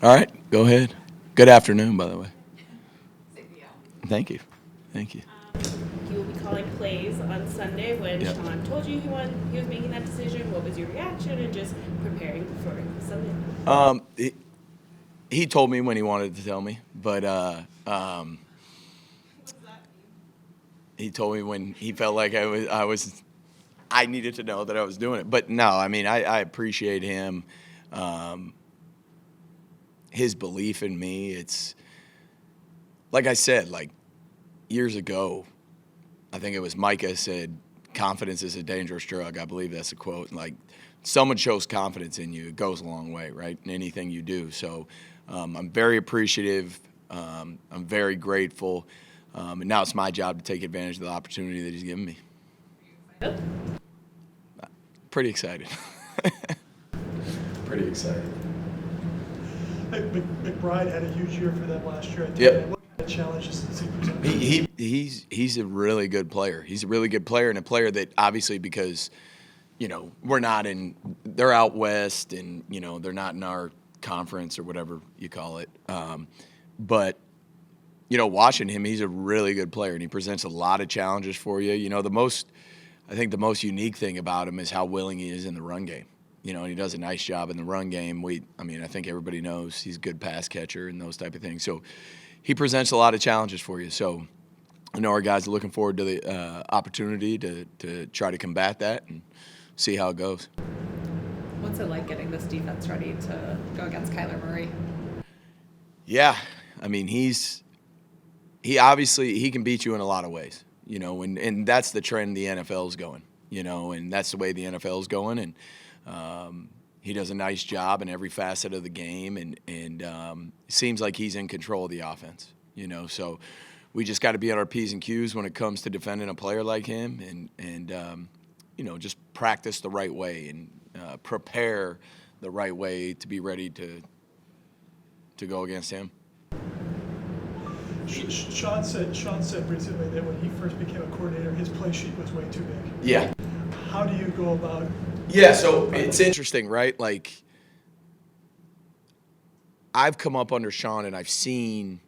All right, go ahead. Good afternoon, by the way. Thank you. Thank you. You will be calling plays on Sunday. When Yep. Sean told you he was making that decision, what was your reaction and just preparing for Sunday? He told me when he wanted to tell me, but he told me when he felt like I needed to know that I was doing it. But no, I mean, I appreciate him, his belief in me. It's like I said, like years ago, I think it was Micah said, confidence is a dangerous drug. I believe that's a quote. Like, someone shows confidence in you, it goes a long way, right, in anything you do. So I'm very appreciative. I'm very grateful. And now it's my job to take advantage of the opportunity that he's given me. Pretty excited. Pretty excited. McBride had a huge year for them last year. Yep. What kind of challenges does he present? He's a really good player. He's a really good player, and a player that obviously, because they're out west, and they're not in our conference or whatever you call it. But watching him, he's a really good player, and he presents a lot of challenges for you. I think the most unique thing about him is how willing he is in the run game. And he does a nice job in the run game. I think everybody knows he's a good pass catcher and those type of things. So he presents a lot of challenges for you. So I know our guys are looking forward to the opportunity to try to combat that and see how it goes. What's it like getting this defense ready to go against Kyler Murray? Yeah, I mean, he obviously can beat you in a lot of ways, and that's the trend the NFL is going, and that's the way the NFL is going, and he does a nice job in every facet of the game, and it seems like he's in control of the offense, so we just got to be on our P's and Q's when it comes to defending a player like him, and just practice the right way and prepare the right way to be ready to go against him. Sean said recently that when he first became a coordinator, his play sheet was way too big. Yeah. How do you go about? Yeah, so it's interesting, right? Like, I've come up under Sean, and I've seen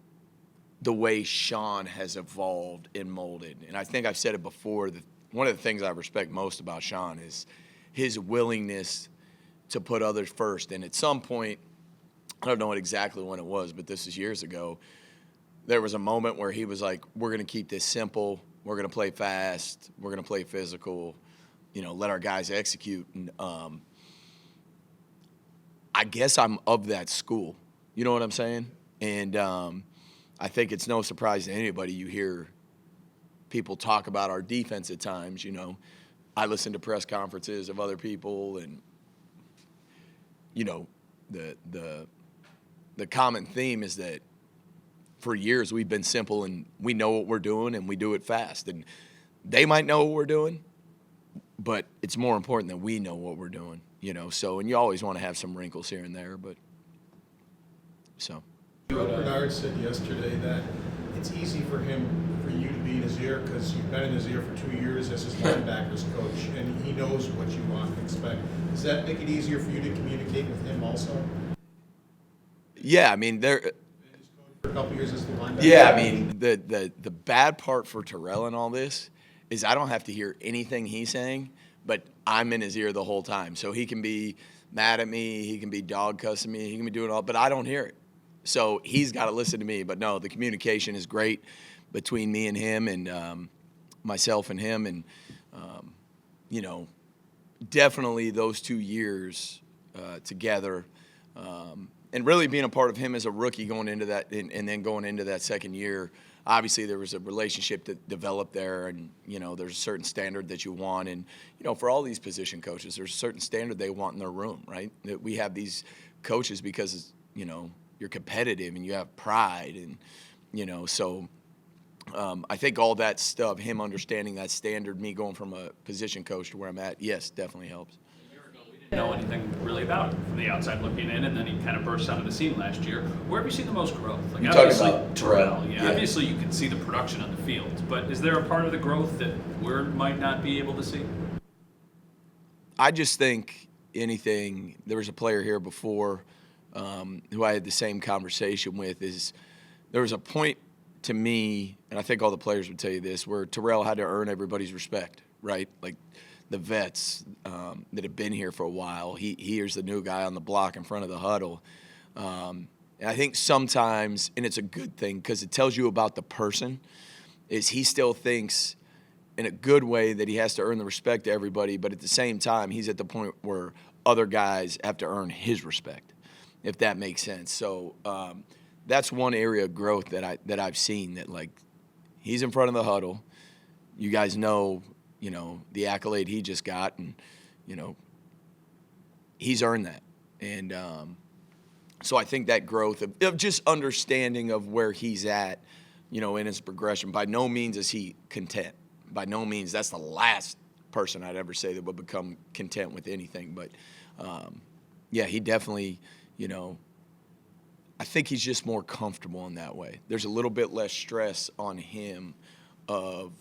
the way Sean has evolved and molded. And I think I've said it before, that one of the things I respect most about Sean is his willingness to put others first. And at some point, I don't know exactly when it was, but this is years ago, there was a moment where he was like, we're going to keep this simple. We're going to play fast. We're going to play physical. Let our guys execute. And I guess I'm of that school. You know what I'm saying? And I think it's no surprise to anybody. You hear people talk about our defense at times. I listen to press conferences of other people, and the common theme is that for years we've been simple, and we know what we're doing, and we do it fast. And they might know what we're doing, but it's more important that we know what we're doing, So, and you always want to have some wrinkles here and there, but so. Terrel Bernard said yesterday that it's easy for you to be in his ear because you've been in his ear for 2 years as his linebackers coach, and he knows what you want and expect. Does that make it easier for you to communicate with him also? Yeah, I mean, For a couple years as the linebacker. Yeah, I mean, the bad part for Terrell in all this is I don't have to hear anything he's saying, but I'm in his ear the whole time. So he can be mad at me, he can be dog cussing me, he can be doing all, but I don't hear it. So he's got to listen to me. But no, the communication is great between me and him, and myself and him, and definitely those 2 years together. And really being a part of him as a rookie going into that, and then going into that second year, obviously there was a relationship that developed there, and there's a certain standard that you want, and for all these position coaches, there's a certain standard they want in their room, right? That we have these coaches because you're competitive and you have pride, and so I think all that stuff, him understanding that standard, me going from a position coach to where I'm at, yes, definitely helps. Know anything really about him from the outside looking in, and then he kind of burst onto the scene last year. Where have you seen the most growth? Like, You're talking obviously, about Terrell. Yeah, obviously you can see the production on the field, but is there a part of the growth that we might not be able to see? I just think there was a player here before who I had the same conversation with, is there was a point to me, and I think all the players would tell you this, where Terrell had to earn everybody's respect, right? Like the vets that have been here for a while. Here's the new guy on the block in front of the huddle. And I think sometimes, and it's a good thing because it tells you about the person, is he still thinks in a good way that he has to earn the respect of everybody, but at the same time, he's at the point where other guys have to earn his respect, if that makes sense. So that's one area of growth that I've seen, that like he's in front of the huddle. You guys know, the accolade he just got, and he's earned that. And so I think that growth of just understanding of where he's at, in his progression. By no means is he content. By no means, that's the last person I'd ever say that would become content with anything. But, yeah, he definitely, I think he's just more comfortable in that way. There's a little bit less stress on him of,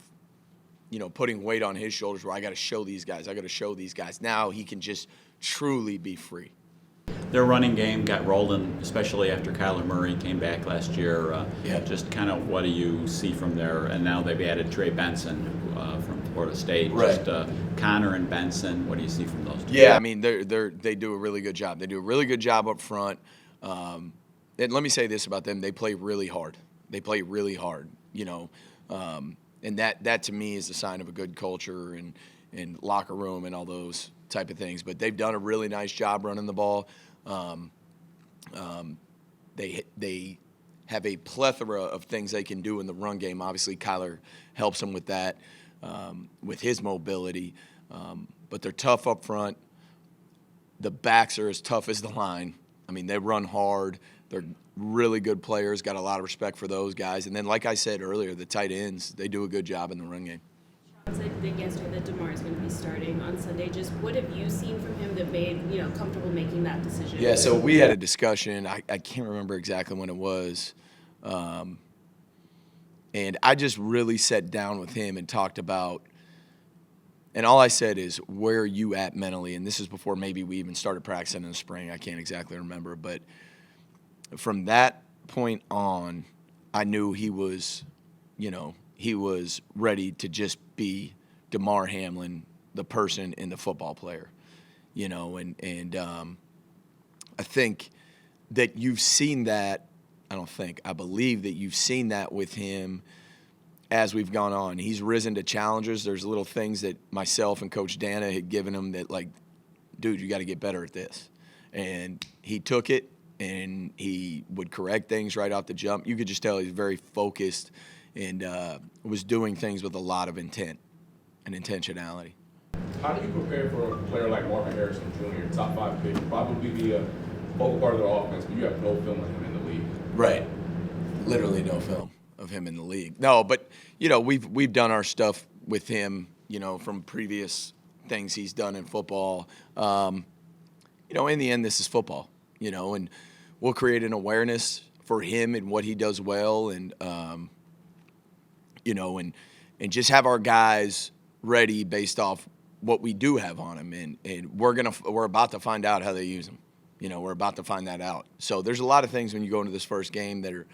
putting weight on his shoulders where I got to show these guys. Now he can just truly be free. Their running game got rolling, especially after Kyler Murray came back last year. Yeah. Just kind of what do you see from there? And now they've added Trey Benson from Florida State. Right. Just Connor and Benson, what do you see from those two? Yeah, I mean, they do a really good job. They do a really good job up front. And let me say this about them: they play really hard. And that to me is a sign of a good culture and locker room and all those type of things. But they've done a really nice job running the ball. They have a plethora of things they can do in the run game. Obviously, Kyler helps them with that, with his mobility. But they're tough up front. The backs are as tough as the line. I mean, they run hard. They're really good players. Got a lot of respect for those guys. And then, like I said earlier, the tight ends, they do a good job in the run game. Sean said yesterday that Damar is going to be starting on Sunday. Just what have you seen from him that made comfortable making that decision? Yeah, so we had a discussion. I can't remember exactly when it was. And I just really sat down with him and talked about, and all I said is, where are you at mentally? And this is before maybe we even started practicing in the spring. I can't exactly remember. But from that point on, I knew he was ready to just be Damar Hamlin, the person and the football player, and I think that you've seen that. I believe that you've seen that with him as we've gone on. He's risen to challenges. There's little things that myself and Coach Dana had given him that, like, dude, you got to get better at this. And he took it, and he would correct things right off the jump. You could just tell he's very focused and was doing things with a lot of intent and intentionality. How do you prepare for a player like Marvin Harrison Jr., top 5 pick, probably be a focal part of their offense, but you have no film of him in the league? Right. Literally no film of him in the league. No, but, we've done our stuff with him, from previous things he's done in football. In the end, this is football, and we'll create an awareness for him and what he does well, and, and just have our guys ready based off what we do have on him. And we're about to find out how they use him. We're about to find that out. So there's a lot of things when you go into this first game that are,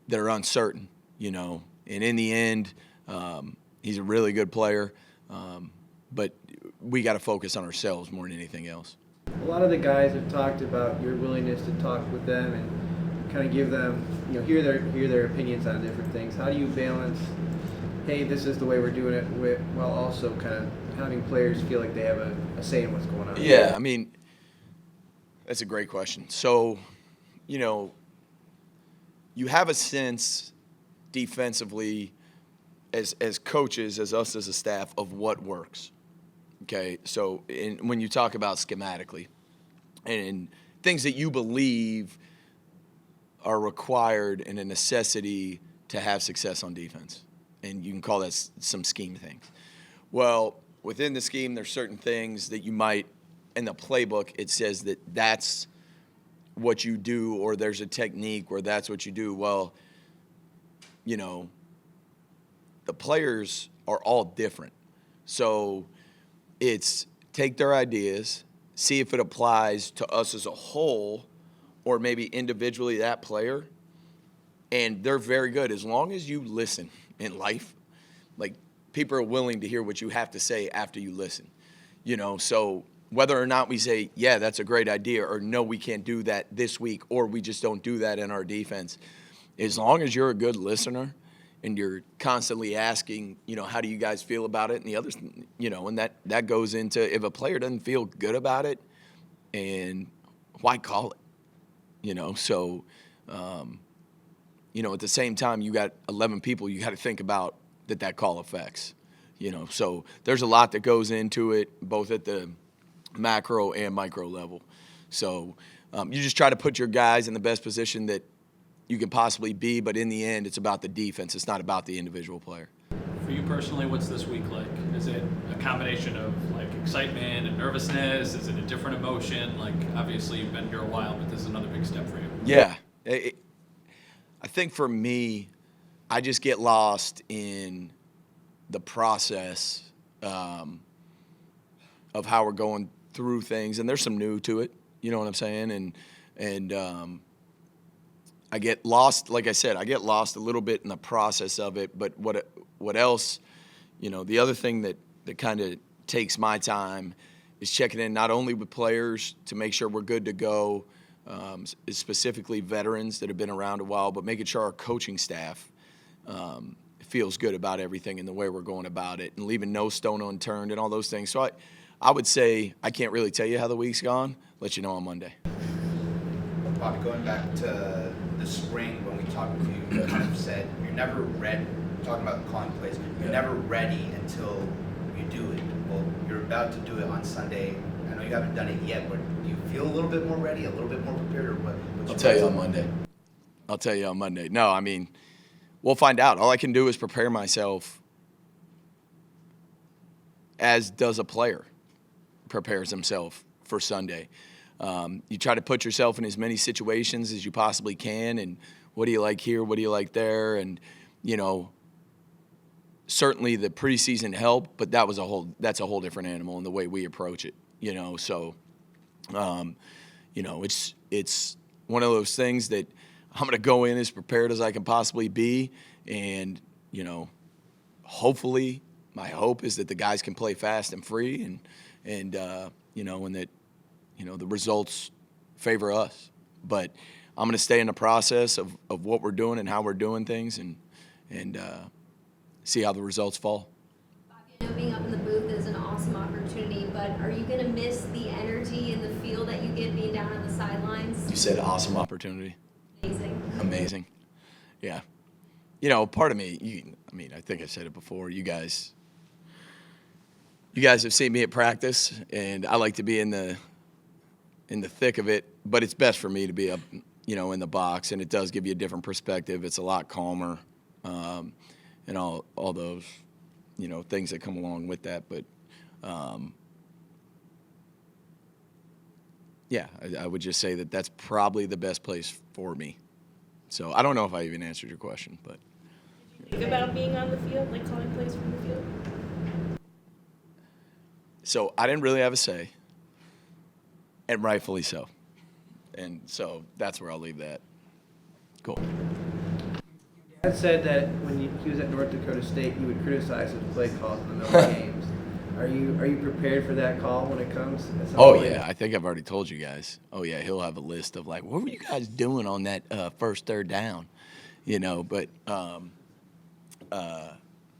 that are uncertain, And in the end, he's a really good player, but we got to focus on ourselves more than anything else. A lot of the guys have talked about your willingness to talk with them and kind of give them, hear their opinions on different things. How do you balance, hey, this is the way we're doing it, while also kind of having players feel like they have a say in what's going on? Yeah, I mean, that's a great question. So, you have a sense defensively as coaches, as us as a staff, of what works. Okay, so when you talk about schematically and things that you believe are required and a necessity to have success on defense, and you can call that some scheme things. Well, within the scheme, there's certain things that you might, in the playbook, it says that that's what you do, or there's a technique where that's what you do. Well, the players are all different. So it's take their ideas, see if it applies to us as a whole or maybe individually that player. And they're very good. As long as you listen in life, like, people are willing to hear what you have to say after you listen. So whether or not we say, yeah, that's a great idea, or no, we can't do that this week, or we just don't do that in our defense, as long as you're a good listener and you're constantly asking, how do you guys feel about it? And the others, and that goes into, if a player doesn't feel good about it, and why call it? So, at the same time, you got 11 people you got to think about that call affects. So there's a lot that goes into it, both at the macro and micro level. So you just try to put your guys in the best position that you can possibly be, but in the end, it's about the defense. It's not about the individual player. For you personally, what's this week like? Is it a combination of like excitement and nervousness? Is it a different emotion? Like, obviously you've been here a while, but this is another big step for you. Yeah. I think for me, I just get lost in the process of how we're going through things, and there's some new to it. You know what I'm saying? And I get lost. Like I said, I get lost a little bit in the process of it. But what else? The other thing that kind of takes my time is checking in not only with players to make sure we're good to go, specifically veterans that have been around a while, but making sure our coaching staff feels good about everything and the way we're going about it, and leaving no stone unturned and all those things. So I would say I can't really tell you how the week's gone. Let you know on Monday. Bobby, going back to the spring when we talked with you, you kind of said you're never ready, talking about calling plays, you're never ready until you do it. Well, you're about to do it on Sunday. I know you haven't done it yet, but do you feel a little bit more ready, a little bit more prepared, or what? I'll tell you on Monday. No, I mean, we'll find out. All I can do is prepare myself, as does a player prepares himself for Sunday. You try to put yourself in as many situations as you possibly can, and what do you like here, what do you like there, and certainly the preseason helped, but that's a whole different animal in the way we approach it. So it's one of those things that I'm going to go in as prepared as I can possibly be, and hopefully my hope is that the guys can play fast and free, and that the results favor us. But I'm going to stay in the process of what we're doing and how we're doing things, and see how the results fall. I know being up in the booth is an awesome opportunity, but are you going to miss the energy and the feel that you get being down on the sidelines? You said awesome opportunity. Amazing. Yeah. Part of me, I think I said it before, you guys have seen me at practice, and I like to be in the thick of it, but it's best for me to be up, in the box, and it does give you a different perspective. It's a lot calmer, and all those, things that come along with that. But, I would just say that that's probably the best place for me. So I don't know if I even answered your question, but. Think about being on the field, like calling plays from the field? So I didn't really have a say, and rightfully so. And so that's where I'll leave that. Cool. Dad said that when he was at North Dakota State, you would criticize his play calls in the middle of games. Are you prepared for that call when it comes? Oh, yeah. I think I've already told you guys. Oh, yeah. He'll have a list of, like, what were you guys doing on that first third down? But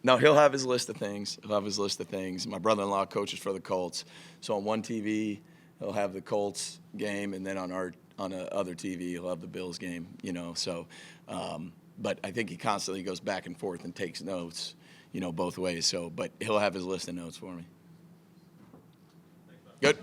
no, he'll have his list of things. My brother-in-law coaches for the Colts. So on one TV, he'll have the Colts game, and then on the other TV, he'll have the Bills game, So, but I think he constantly goes back and forth and takes notes, both ways. So, but he'll have his list of notes for me. Good.